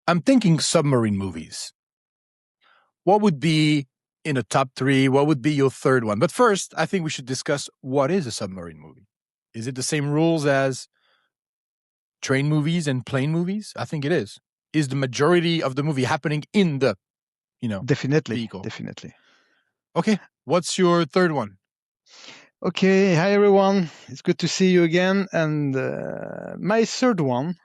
I'm thinking submarine movies. What would be in a top 3? What would be your third one? But first, I think we should discuss what is a submarine movie. Is it the same rules as train movies and plane movies? I think it is. Is the majority of the movie happening in the, vehicle? Definitely. Okay. What's your third one? Okay. Hi, everyone. It's good to see you again. And my third one,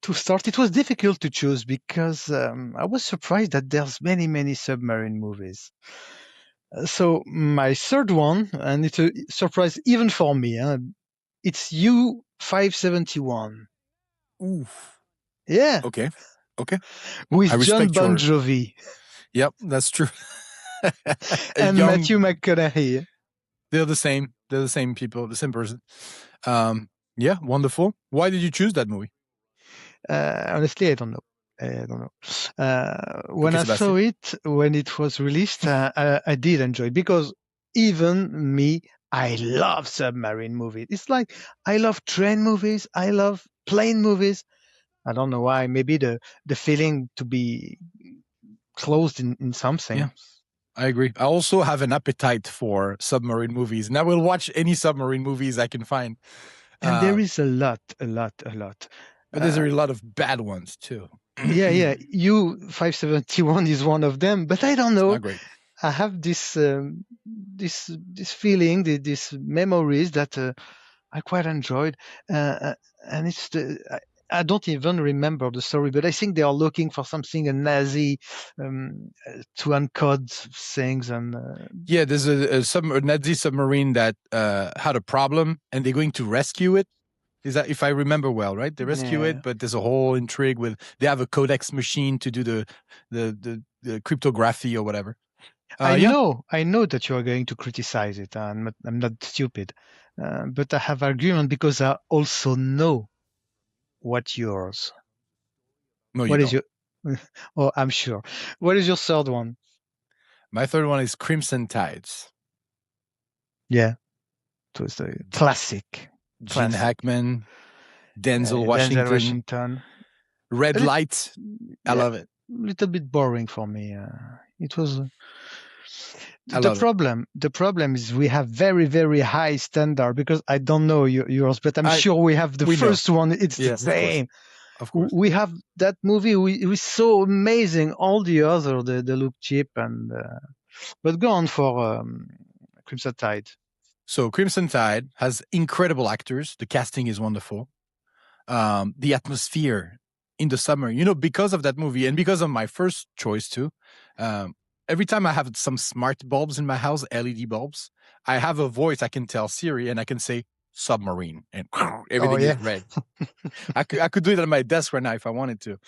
to start, it was difficult to choose because I was surprised that there's many submarine movies. So my third one, and it's a surprise even for me, it's U-571. Oof. Yeah. Okay. With John Bon Jovi. Yep, that's true. And Matthew McConaughey. They're the same. They're the same people, the same person. Yeah, wonderful. Why did you choose that movie? Honestly, I don't know. When I saw it, when it was released, I did enjoy it because even me, I love submarine movies. It's like I love train movies. I love plane movies. I don't know why. Maybe the feeling to be closed in something. Yeah, I agree. I also have an appetite for submarine movies, and I will watch any submarine movies I can find. And there is a lot. But there's a lot of bad ones too. Yeah. U-571 is one of them, but I don't know. Not great. I have this feeling, these memories that I quite enjoyed, and it's I don't even remember the story, but I think they are looking for something, a Nazi, to uncode things. And yeah, there's a Nazi submarine that had a problem, and they're going to rescue it. Is that, if I remember well, right? They rescue it, but there's a whole intrigue with, they have a codex machine to do the cryptography or whatever. I know that you are going to criticize it. I'm not stupid, but I have argument because I also know what's yours. No, what is your? Oh, I'm sure. What is your third one? My third one is Crimson Tides. Yeah, it was the classic. Gene Hackman, Denzel Washington. Red Light. I love it. A little bit boring for me. It was. The problem is we have very high standard, because I don't know yours, but I'm sure we have the first one. It's the same. Of course. We have that movie. We so amazing. All the other they look cheap, and but go on for Crimson Tide. So Crimson Tide has incredible actors. The casting is wonderful. The atmosphere in the submarine, because of that movie and because of my first choice too. Every time I have some smart bulbs in my house, LED bulbs, I have a voice. I can tell Siri and I can say submarine, and everything is red. I could do it on my desk right now if I wanted to.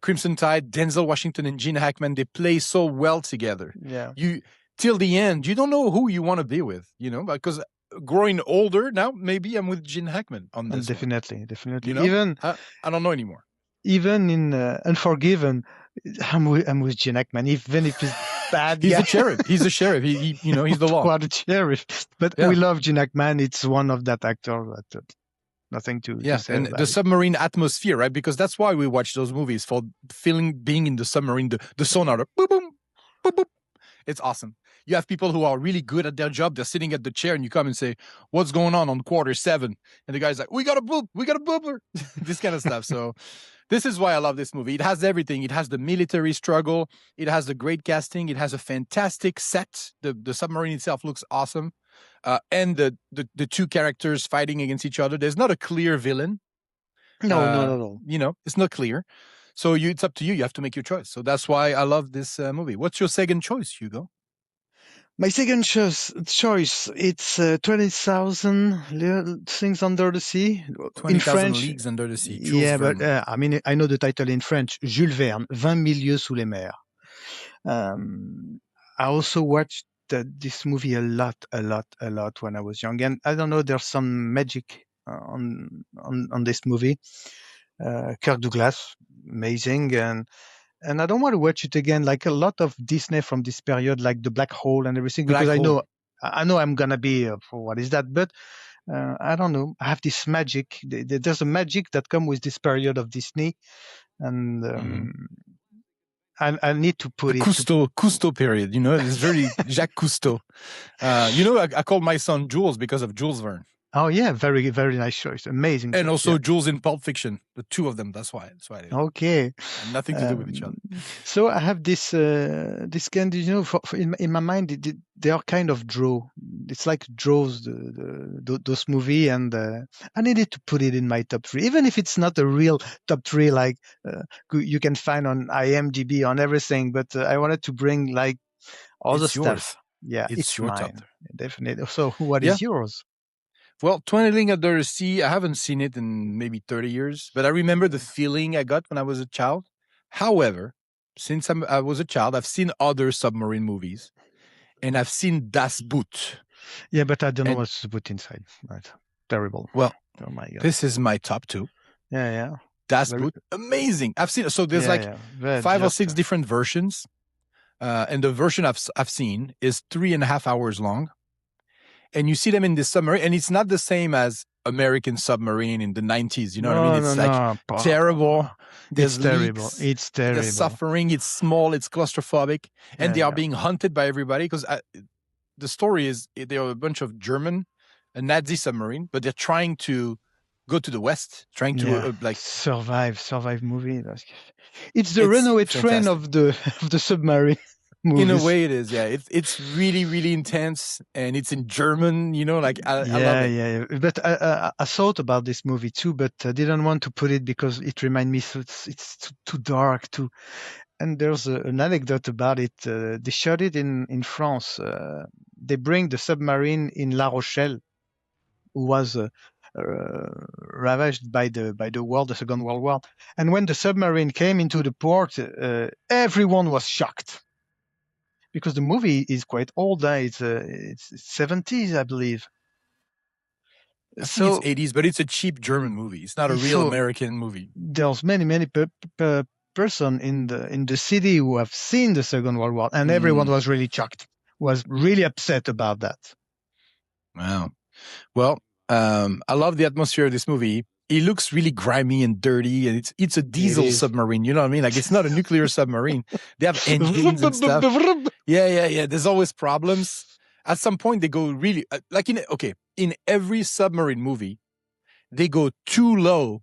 Crimson Tide, Denzel Washington and Gene Hackman, they play so well together. Yeah. Till the end, you don't know who you want to be with, because growing older now, maybe I'm with Gene Hackman on this. Definitely. Even I don't know anymore. Even in Unforgiven, I'm with Gene Hackman, even if he's bad. He's a sheriff. He's a sheriff. He's the law. Quite a sheriff. But we love Gene Hackman. It's one of that actor that nothing to say. And the submarine atmosphere, right? Because that's why we watch those movies, for being in the submarine, the sonar, boom, boom, boom, boom. It's awesome. You have people who are really good at their job. They're sitting at the chair and you come and say, what's going on quarter 7? And the guy's like, we got a boober. This kind of stuff. So this is why I love this movie. It has everything. It has the military struggle. It has the great casting. It has a fantastic set. The submarine itself looks awesome. And the two characters fighting against each other. There's not a clear villain. No, not at all. It's not clear. So it's up to you. You have to make your choice. So that's why I love this movie. What's your second choice, Hugo? My second choice, it's 20,000 Things Under the Sea. 20,000 Leagues Under the Sea. Jules Verne. But I know the title in French. Jules Verne, 20 milieux sous les mers. I also watched this movie a lot when I was young. And I don't know, there's some magic on this movie. Kirk Douglas, amazing, and I don't want to watch it again, like a lot of Disney from this period, like the Black Hole and everything, because I know I'm gonna be for what is that, but I don't know. I have this magic. There's a magic that comes with this period of Disney, and I need to put The it. Cousteau period, it's very Jacques Cousteau. I call my son Jules because of Jules Verne. Oh yeah, very very nice choice, amazing. And choice, also yeah. Jules in Pulp Fiction, the two of them. That's why. I did. Okay, And nothing to do with each other. So I have this kind, in my mind, they are kind of draw. It's like draws those movie, and I needed to put it in my top 3, even if it's not a real top 3 like you can find on IMDb on everything. But I wanted to bring like all the stuff. Yours. Yeah, it's your mine, top. Definitely. So what is yours? Well, Twinkling Under the Sea, I haven't seen it in maybe 30 years, but I remember the feeling I got when I was a child. However, since I was a child, I've seen other submarine movies, and I've seen Das Boot. Yeah, but I don't know what's the boot inside. Right. Terrible. Well, oh my God. This is my top 2. Yeah. Das Boot, amazing. I've seen, so there's 5 or 6 different versions. And the version I've seen is 3.5 hours long. And you see them in the submarine, and it's not the same as American Submarine in the 90s. You know what I mean? It's terrible. It's terrible. It's terrible. There's suffering. It's small. It's claustrophobic. And they are being hunted by everybody because the story is they are a bunch of German, a Nazi submarine, but they're trying to go to the West, trying to survive movie. It's the runaway train of the submarine. Movies. In a way, it is. Yeah, it's really really intense, and it's in German. I love it. Yeah. But I thought about this movie too, but I didn't want to put it because it reminds me. So it's too dark. And there's an anecdote about it. They shot it in France. They bring the submarine in La Rochelle, who was ravaged by the Second World War. And when the submarine came into the port, everyone was shocked. Because the movie is quite old. It's 70s, I believe. I think it's 80s, but it's a cheap German movie. It's not a real American movie. There's many person in the city who have seen the Second World War, and everyone was really shocked, was really upset about that. Wow. Well, I love the atmosphere of this movie. It looks really grimy and dirty, and it's a diesel submarine. You know what I mean? Like, it's not a nuclear submarine. They have engines and stuff. Yeah. There's always problems. At some point, they go really in every submarine movie, they go too low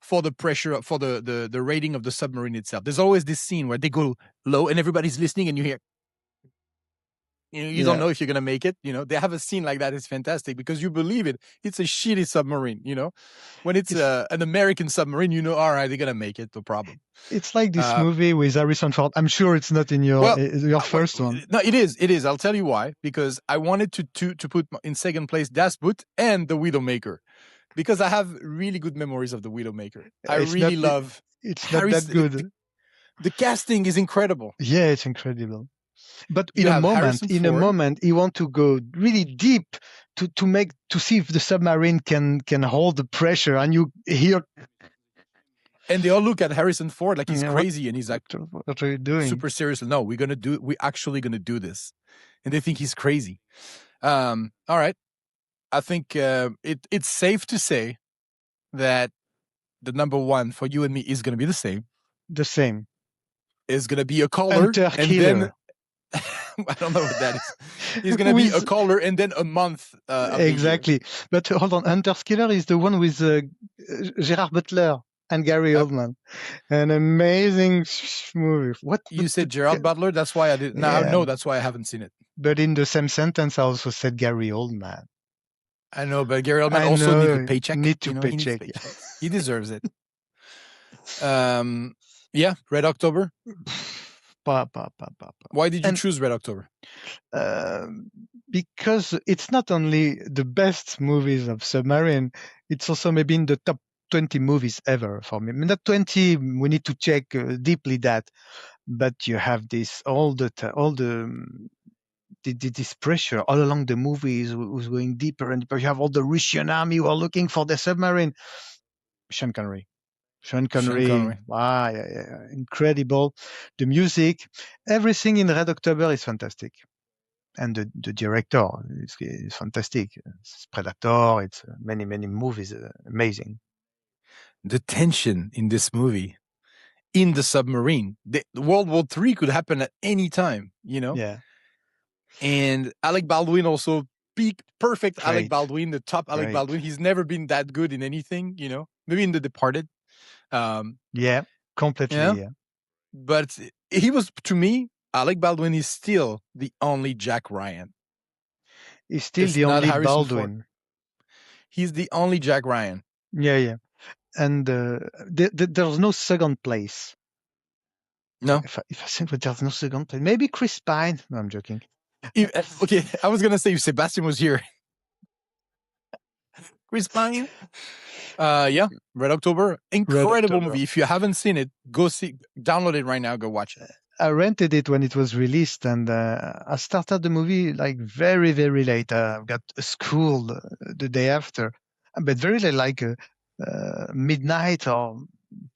for the pressure, for the rating of the submarine itself. There's always this scene where they go low, and everybody's listening, and you hear. You don't know if you're going to make it. They have a scene like that. It's fantastic because you believe it. It's a shitty submarine, When it's an American submarine, all right, they're going to make it. No problem. It's like this movie with Harrison Ford. I'm sure it's not in your first one. No, it is. It is. I'll tell you why. Because I wanted to put in second place Das Boot and The Widowmaker. Because I have really good memories of The Widowmaker. I really love... It's not that good. The casting is incredible. Yeah, it's incredible. But in a moment, you want to go really deep to see if the submarine can hold the pressure, and you hear. And they all look at Harrison Ford like he's crazy, and he's like, "What are you doing?" Super seriously. No, we're actually gonna do this, and they think he's crazy. All right, I think it's safe to say that the number one for you and me is gonna be the same. The same. Is gonna be a caller, and then. I don't know what that is. He's going to be a caller and then a month. Exactly. But hold on. Hunter's Killer is the one with Gerard Butler and Gary Oldman. An amazing movie. What you said Gerard Butler? That's why I did. Now I know that's why I haven't seen it. But in the same sentence, I also said Gary Oldman. I know, but Gary Oldman also needs a paycheck. Paycheck. He deserves it. Yeah, Red October. Why did you choose Red October? Because it's not only the best movies of submarine, it's also maybe in the top 20 movies ever for me. I mean, not 20, we need to check deeply that, but you have this this pressure all along the movies who's going deeper and deeper. You have all the Russian army who are looking for the submarine. Sean Connery. Incredible. The music, everything in Red October is fantastic. And the director is fantastic. It's Predator. It's many movies. Amazing. The tension in this movie, in the submarine, the World War III could happen at any time, you know. Yeah, And Alec Baldwin also peak perfect. Alec great, Baldwin, the top Alec great. Baldwin. He's never been that good in anything, you know. Maybe in The Departed. Yeah, completely. Yeah, Yeah, but he was, to me, Alec Baldwin is still the only Jack Ryan. he's still It's the not only Harrison Ford. Baldwin. He's the only Jack Ryan. Yeah, yeah. And there's no second place. No. If I think that there's no second place, maybe Chris Pine. No, I'm joking. Okay, I was gonna say if Sebastian was here. Chris Pine. Yeah, Red October. Incredible movie. If you haven't seen it, go download it right now, go watch it. I rented it when it was released, and I started the movie like very late. I got a school the day after, but very late, like midnight or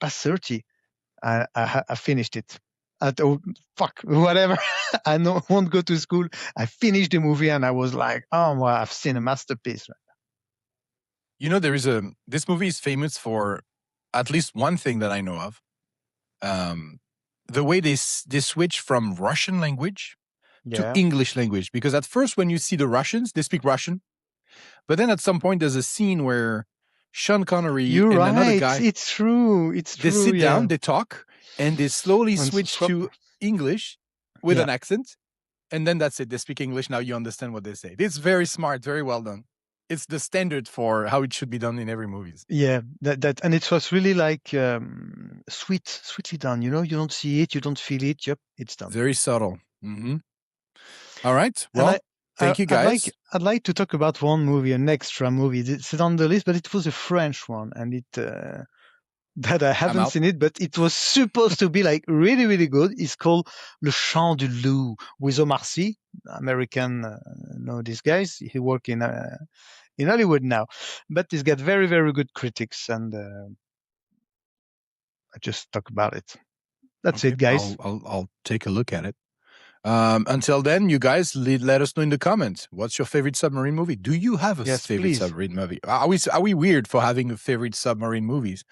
past 30. I finished it. Fuck, whatever. I won't go to school. I finished the movie, and I was like, oh, well, I've seen a masterpiece. You know, this movie is famous for at least one thing that I know of. The way they switch from Russian language to English language. Because at first, when you see the Russians, they speak Russian. But then at some point, there's a scene where Sean Connery and another guy. It's true. They sit down, they talk, and they slowly switch to English with an accent. And then that's it. They speak English. Now you understand what they say. It's very smart, very well done. It's the standard for how it should be done in every movie. Yeah, that and it was really like sweetly done. You know, you don't see it, you don't feel it. Yep, it's done. Very subtle. Mm-hmm. All right. Well, thank you guys. I'd like to talk about one movie, an extra movie. It's on the list, but it was a French one, and that I haven't seen it, but it was supposed to be like really good. It's called Le Chant du Loup with Omar Sy, American. Know these guys? He work in Hollywood now, but it's got very good critics, and I just talk about it. That's it, guys. I'll take a look at it. Until then, you guys let us know in the comments. What's your favorite submarine movie? Do you have a favorite submarine movie? Are we weird for having a favorite submarine movies?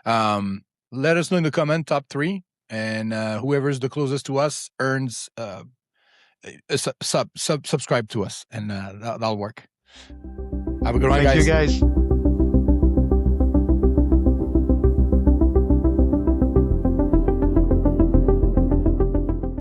Let us know in the comment, top 3, and whoever is the closest to us earns subscribe to us, and that'll work. Have a good one, guys. Thank you, guys.